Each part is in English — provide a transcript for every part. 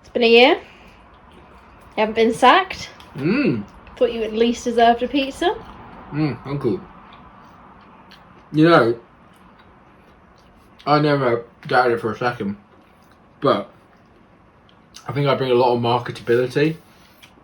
It's been a year. You haven't been sacked. Thought you at least deserved a pizza. Uncle. You know, I never doubted it for a second, but I think I bring a lot of marketability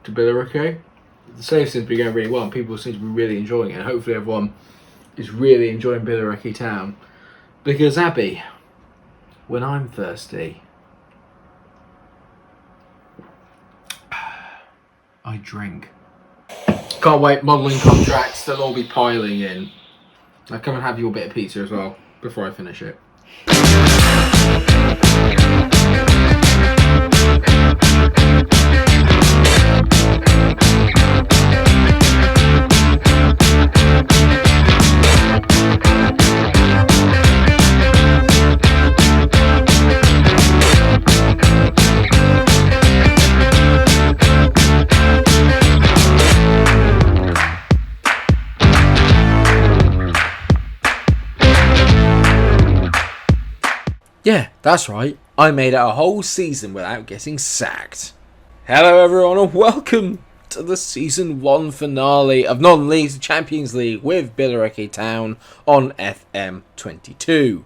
to Billericay. The sales seems to be going really well and people seem to be really enjoying it, and hopefully everyone is really enjoying Billericay Town. Because Abby, when I'm thirsty, I drink. Can't wait, modelling contracts, they'll all be piling in. I'll come and have your bit of pizza as well before I finish it. Yeah, that's right. I made it a whole season without getting sacked. Hello everyone and welcome to the Season 1 finale of Non-League Champions League with Billericay Town on FM22.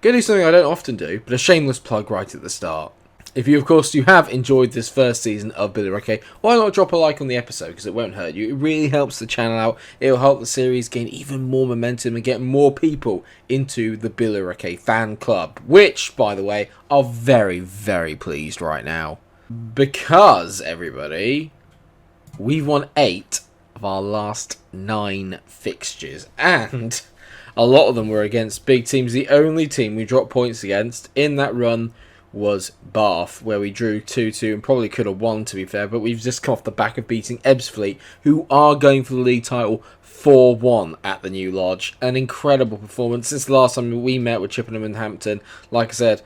Gonna do something I don't often do, but a shameless plug right at the start. If you, of course, you have enjoyed this first season of Billericay, why not drop a like on the episode, because it won't hurt you. It really helps the channel out. It'll help the series gain even more momentum and get more people into the Billericay fan club, which, by the way, are very, very pleased right now. Because, everybody, we've won 8 of our last 9 fixtures, and a lot of them were against big teams. The only team we dropped points against in that run was Bath, where we drew 2-2 and probably could have won, to be fair, but we've just come off the back of beating Ebbsfleet, who are going for the league title 4-1 at the New Lodge. An incredible performance since the last time we met with Chippenham and Hampton. Like I said,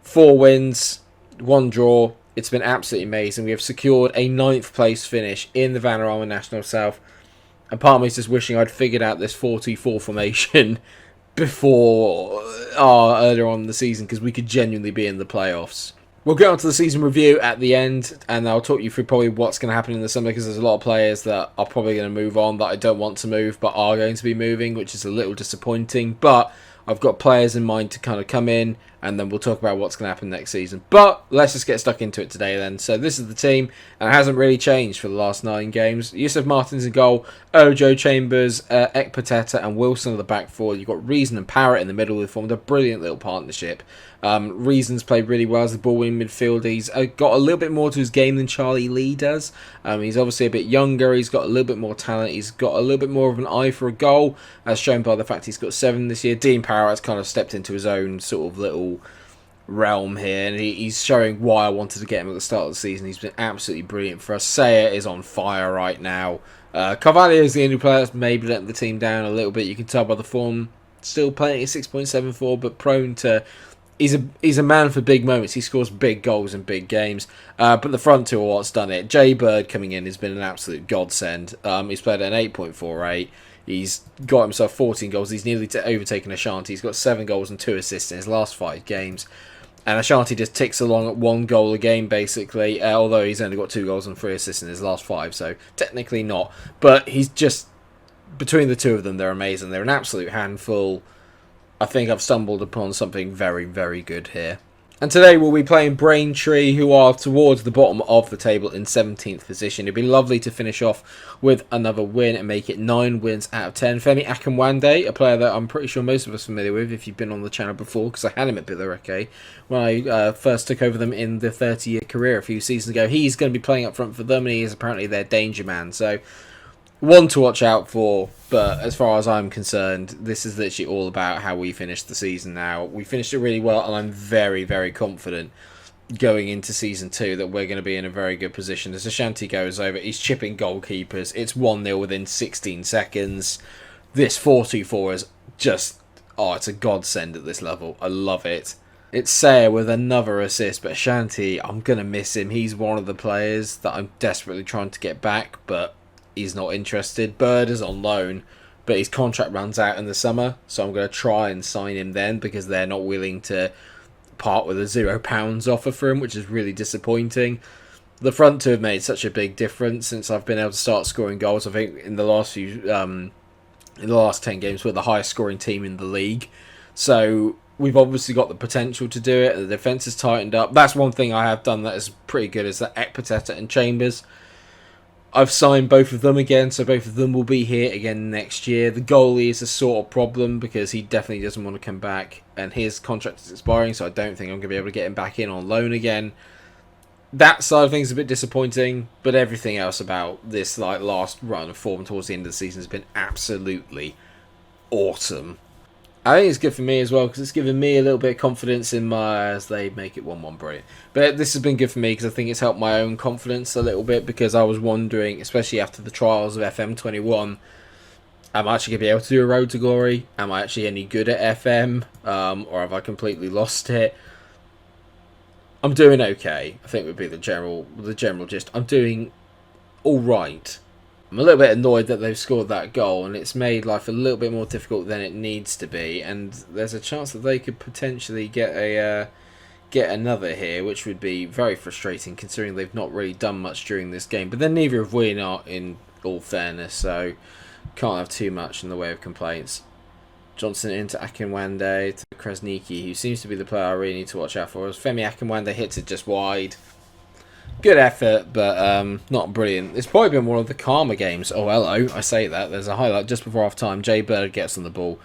4 wins, 1 draw. It's been absolutely amazing. We have secured a 9th place finish in the Vanarama National South, and part of me is just wishing I'd figured out this 4-2-4 formation before earlier on in the season, because we could genuinely be in the playoffs. We'll get on to the season review at the end, and I'll talk you through probably what's going to happen in the summer, because there's a lot of players that are probably going to move on that I don't want to move but are going to be moving, which is a little disappointing. But I've got players in mind to kind of come in, and then we'll talk about what's going to happen next season. But let's just get stuck into it today then. So this is the team, and it hasn't really changed for the last 9 games. Yusuf Martins in goal, Ojo Chambers, Ekpateta and Wilson at the back four. You've got Reason and Parrott in the middle. They've formed a brilliant little partnership. Reason's played really well as the ball-winning midfielder. He's got a little bit more to his game than Charlie Lee does. He's obviously a bit younger. He's got a little bit more talent. He's got a little bit more of an eye for a goal, as shown by the fact he's got 7 this year. Dean Parrott's kind of stepped into his own sort of little realm here, and he's showing why I wanted to get him at the start of the season. He's been absolutely brilliant for us. Sayer is on fire right now. Carvalho is the only player that's maybe letting the team down a little bit. You can tell by the form. Still playing at 6.74, but prone to... He's a man for big moments. He scores big goals in big games. But the front two are what's done it. Jay Bird coming in has been an absolute godsend. He's played at an 8.48. He's got himself 14 goals. He's nearly overtaken Ashanti. He's got 7 goals and 2 assists in his last 5 games. And Ashanti just ticks along at 1 goal a game, basically. Although he's only got 2 goals and 3 assists in his last 5. So technically not. But he's just... Between the two of them, they're amazing. They're an absolute handful. I think I've stumbled upon something very, very good here. And today we'll be playing Braintree, who are towards the bottom of the table in 17th position. It'd be lovely to finish off with another win and make it 9 wins out of 10. Femi Akinwande, a player that I'm pretty sure most of us are familiar with if you've been on the channel before, because I had him at Billericay when I first took over them in the 30-year career a few seasons ago. He's going to be playing up front for them, and he is apparently their danger man. So... one to watch out for, but as far as I'm concerned, this is literally all about how we finish the season now. We finished it really well, and I'm very, very confident going into Season 2 that we're going to be in a very good position. As Ashanti goes over, he's chipping goalkeepers. It's 1-0 within 16 seconds. This 4-2-4 is just... oh, it's a godsend at this level. I love it. It's Sayer with another assist, but Ashanti, I'm going to miss him. He's one of the players that I'm desperately trying to get back, but... he's not interested. Bird is on loan, but his contract runs out in the summer, so I'm going to try and sign him then, because they're not willing to part with a £0 offer for him, which is really disappointing. The front two have made such a big difference since I've been able to start scoring goals. I think in the last 10 games, we're the highest scoring team in the league. So we've obviously got the potential to do it. The defence has tightened up. That's one thing I have done that is pretty good, is that Ekpiteta and Chambers. I've signed both of them again, so both of them will be here again next year. The goalie is a sort of problem because he definitely doesn't want to come back, and his contract is expiring, so I don't think I'm going to be able to get him back in on loan again. That side of things is a bit disappointing, but everything else about this last run of form towards the end of the season has been absolutely awesome. I think it's good for me as well, because it's given me a little bit of confidence in my, as they make it 1-1, brilliant. But this has been good for me because I think it's helped my own confidence a little bit, because I was wondering, especially after the trials of FM21, am I actually going to be able to do a Road to Glory? Am I actually any good at FM? Or have I completely lost it? I'm doing okay, I think would be the general gist. I'm doing alright. I'm a little bit annoyed that they've scored that goal, and it's made life a little bit more difficult than it needs to be, and there's a chance that they could potentially get another here, which would be very frustrating considering they've not really done much during this game. But then neither have we, not in all fairness, so can't have too much in the way of complaints. Johnson into Akinwande to Krasniki, who seems to be the player I really need to watch out for. As Femi Akinwande hits it just wide. Good effort, but not brilliant. It's probably been one of the calmer games. Oh, hello, I say that. There's a highlight just before half-time. Jay Bird gets on the ball.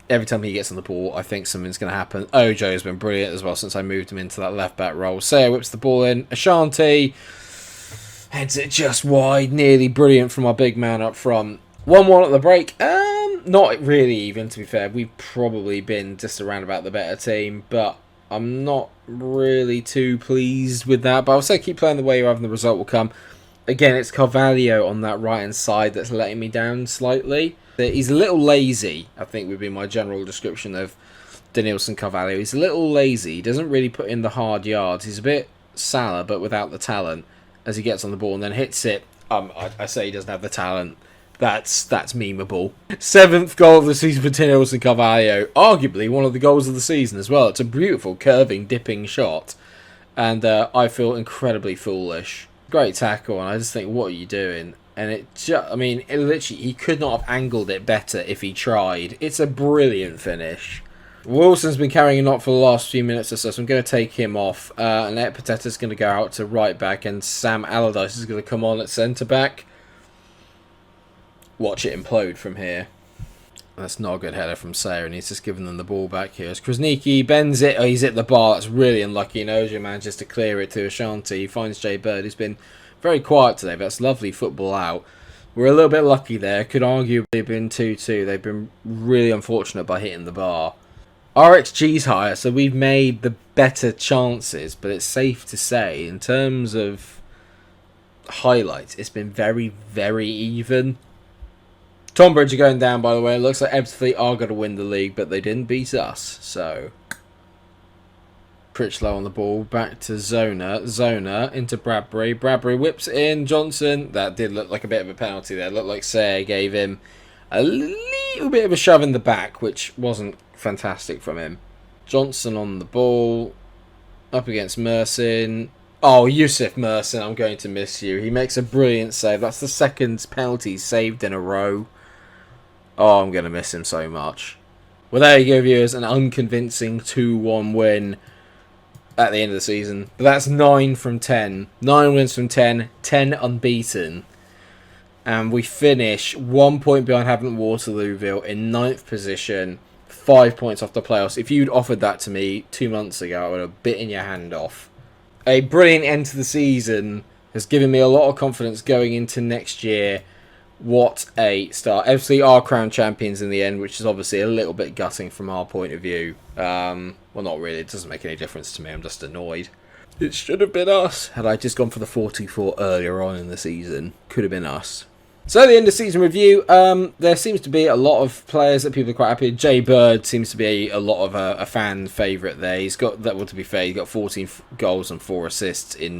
Every time he gets on the ball, I think something's going to happen. Ojo's been brilliant as well since I moved him into that left-back role. Sayer whips the ball in. Ashanti heads it just wide. Nearly brilliant from our big man up front. 1-1 at the break. Not really even, to be fair. We've probably been just around about the better team, but I'm not really too pleased with that. But I'll say keep playing the way you're having, the result will come. Again, it's Carvalho on that right-hand side that's letting me down slightly. He's a little lazy, I think would be my general description of Denilson Carvalho. He's a little lazy. He doesn't really put in the hard yards. He's a bit Salah, but without the talent, as he gets on the ball and then hits it. I say he doesn't have the talent. That's memeable. 7th goal of the season for Denilson Carvalho. Arguably one of the goals of the season as well. It's a beautiful, curving, dipping shot. And I feel incredibly foolish. Great tackle, and I just think, what are you doing? And it literally, he could not have angled it better if he tried. It's a brilliant finish. Wilson's been carrying a knot for the last few minutes or so I'm going to take him off. And Ekpiteta's going to go out to right back, and Sam Allardyce is going to come on at centre back. Watch it implode from here. That's not a good header from Sayer, and he's just giving them the ball back here. As Krasniki bends it, he's hit the bar. That's really unlucky. Ojo manages to clear it to Ashanti. He finds Jay Bird, who's been very quiet today, but that's lovely football out. We're a little bit lucky there. Could arguably have been 2-2. They've been really unfortunate by hitting the bar. Our XG's higher, so we've made the better chances, but it's safe to say, in terms of highlights, it's been very, very even. Tonbridge are going down, by the way. It looks like Ebbsfleet are going to win the league, but they didn't beat us. So, Pritchlow on the ball. Back to Zona. Zona into Bradbury. Bradbury whips in. Johnson. That did look like a bit of a penalty there. It looked like Sayer gave him a little bit of a shove in the back, which wasn't fantastic from him. Johnson on the ball. Up against Mersin. Oh, Yusuf Mersin, I'm going to miss you. He makes a brilliant save. That's the second penalty saved in a row. Oh, I'm going to miss him so much. Well, there you go, viewers. An unconvincing 2-1 win at the end of the season. But that's 9 from 10. 9 wins from 10. 10 unbeaten. And we finish 1 point behind Havant Waterlooville in 9th position. 5 points off the playoffs. If you'd offered that to me 2 months ago, I would have bitten your hand off. A brilliant end to the season has given me a lot of confidence going into next year. What a start. FC are crowned champions in the end, which is obviously a little bit gutting from our point of view. Well, not really. It doesn't make any difference to me. I'm just annoyed. It should have been us. Had I just gone for the 44 earlier on in the season, could have been us. So the end of season review, there seems to be a lot of players that people are quite happy with. Jay Bird seems to be a lot of a fan favourite there. He's got, that well, to be fair, he's got 14 goals and 4 assists in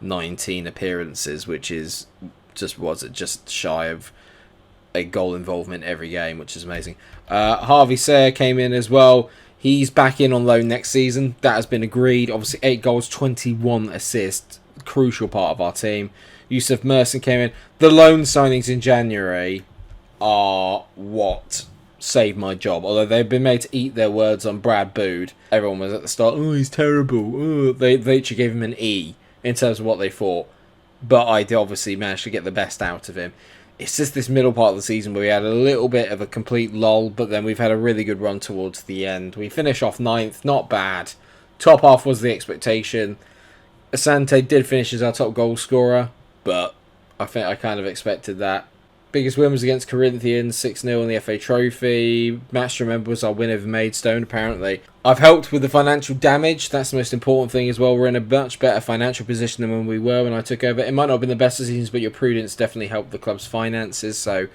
19 appearances, which is just shy of a goal involvement every game, which is amazing. Harvey Sayer came in as well. He's back in on loan next season. That has been agreed. Obviously, 8 goals, 21 assists. Crucial part of our team. Yusuf Merson came in. The loan signings in January are what saved my job. Although they've been made to eat their words on Brad Bood. Everyone was at the start, oh, he's terrible. Oh. They actually gave him an E in terms of what they thought. But I did obviously manage to get the best out of him. It's just this middle part of the season where we had a little bit of a complete lull, but then we've had a really good run towards the end. We finish off 9th, not bad. Top half was the expectation. Asante did finish as our top goal scorer, but I think I kind of expected that. Biggest win was against Corinthians, 6-0 in the FA Trophy. Match to remember was our win over Maidstone, apparently. I've helped with the financial damage. That's the most important thing as well. We're in a much better financial position than when we were when I took over. It might not have been the best of seasons, but your prudence definitely helped the club's finances, so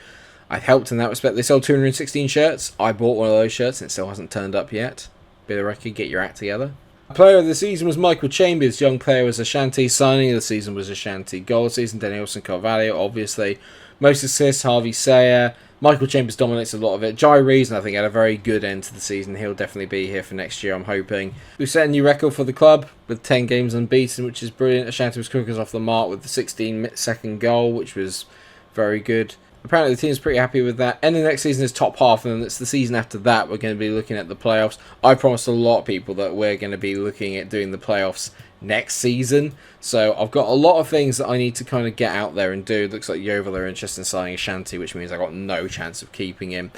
I helped in that respect. They sold 216 shirts. I bought one of those shirts and it still hasn't turned up yet. Billericay, get your act together. Player of the season was Michael Chambers. Young player was Ashanti. Signing of the season was Ashanti. Goal of the season, Danielson Carvalho, obviously. Most assists, Harvey Sayer. Michael Chambers dominates a lot of it. Jai Reason, I think, had a very good end to the season. He'll definitely be here for next year, I'm hoping. We've set a new record for the club with 10 games unbeaten, which is brilliant. Ashanti was quick us off the mark with the 16-second goal, which was very good. Apparently the team's pretty happy with that. And the next season is top half, and then it's the season after that we're going to be looking at the playoffs. I promised a lot of people that we're going to be looking at doing the playoffs next season. So I've got a lot of things that I need to kind of get out there and do. It looks like Yeovil are interested in signing Ashanti, which means I've got no chance of keeping him.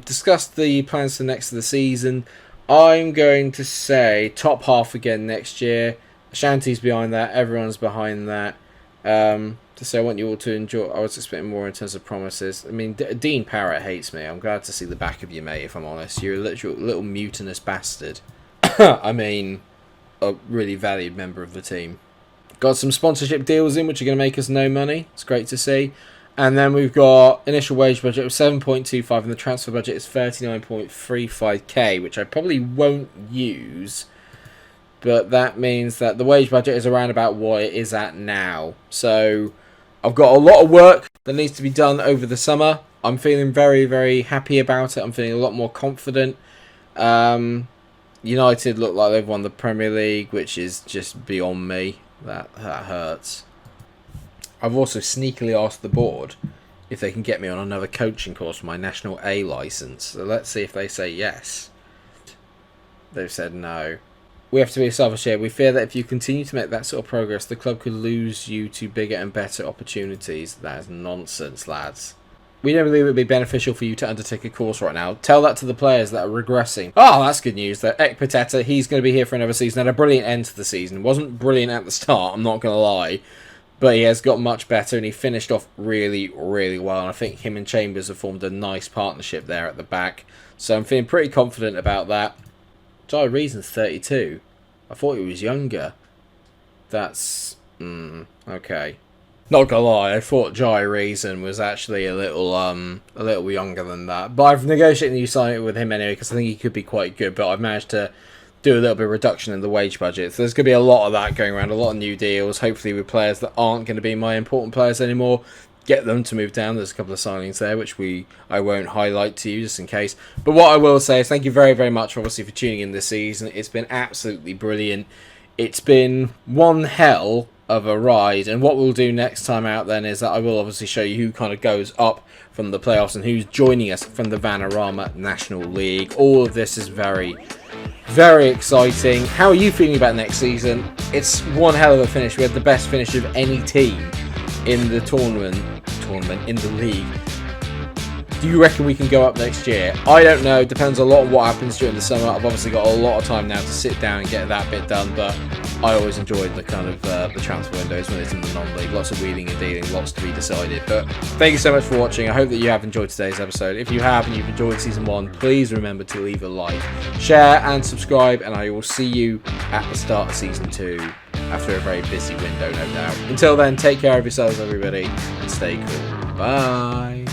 Discussed the plans for next of the season. I'm going to say top half again next year. Ashanti's behind that. Everyone's behind that. So I want you all to enjoy. I was expecting more in terms of promises. I mean, Dean Parrott hates me. I'm glad to see the back of you, mate, if I'm honest. You're a little mutinous bastard. I mean, a really valued member of the team. Got some sponsorship deals in, which are going to make us no money. It's great to see. And then we've got initial wage budget of 7.25 and the transfer budget is 39.35k, which I probably won't use. But that means that the wage budget is around about what it is at now. So I've got a lot of work that needs to be done over the summer. I'm feeling very, very happy about it. I'm feeling a lot more confident. United look like they've won the Premier League, which is just beyond me. That hurts. I've also sneakily asked the board if they can get me on another coaching course for my National A licence. So let's see if they say yes. They've said no. We have to be selfish here. We fear that if you continue to make that sort of progress, the club could lose you to bigger and better opportunities. That is nonsense, lads. We don't believe it would be beneficial for you to undertake a course right now. Tell that to the players that are regressing. Oh, that's good news. That Ekpateta, he's going to be here for another season. Had a brilliant end to the season. Wasn't brilliant at the start, I'm not going to lie. But he has got much better and he finished off really, really well. And I think him and Chambers have formed a nice partnership there at the back. So I'm feeling pretty confident about that. Jai Reason's 32. I thought he was younger. That's... okay. Not gonna lie, I thought Jai Reason was actually a little younger than that. But I've negotiated a new signing with him anyway because I think he could be quite good. But I've managed to do a little bit of reduction in the wage budget. So there's going to be a lot of that going around, a lot of new deals, hopefully with players that aren't going to be my important players anymore. Get them to move down. There's a couple of signings there, which I won't highlight to you just in case. But what I will say is thank you very, very much, obviously, for tuning in this season. It's been absolutely brilliant. It's been one hell of a ride, and what we'll do next time out then is that I will obviously show you who kind of goes up from the playoffs and who's joining us from the Vanarama National League. All of this is very, very exciting. How are you feeling about next season? It's one hell of a finish. We had the best finish of any team in the tournament in the league. Do you reckon we can go up next year? I don't know. Depends a lot on what happens during the summer. I've obviously got a lot of time now to sit down and get that bit done, but I always enjoyed the kind of the transfer windows when it's in the non-league. Lots of wheeling and dealing, lots to be decided. But thank you so much for watching. I hope that you have enjoyed today's episode. If you have and you've enjoyed Season 1, please remember to leave a like, share and subscribe, and I will see you at the start of Season 2 after a very busy window, no doubt. Until then, take care of yourselves, everybody, and stay cool. Bye.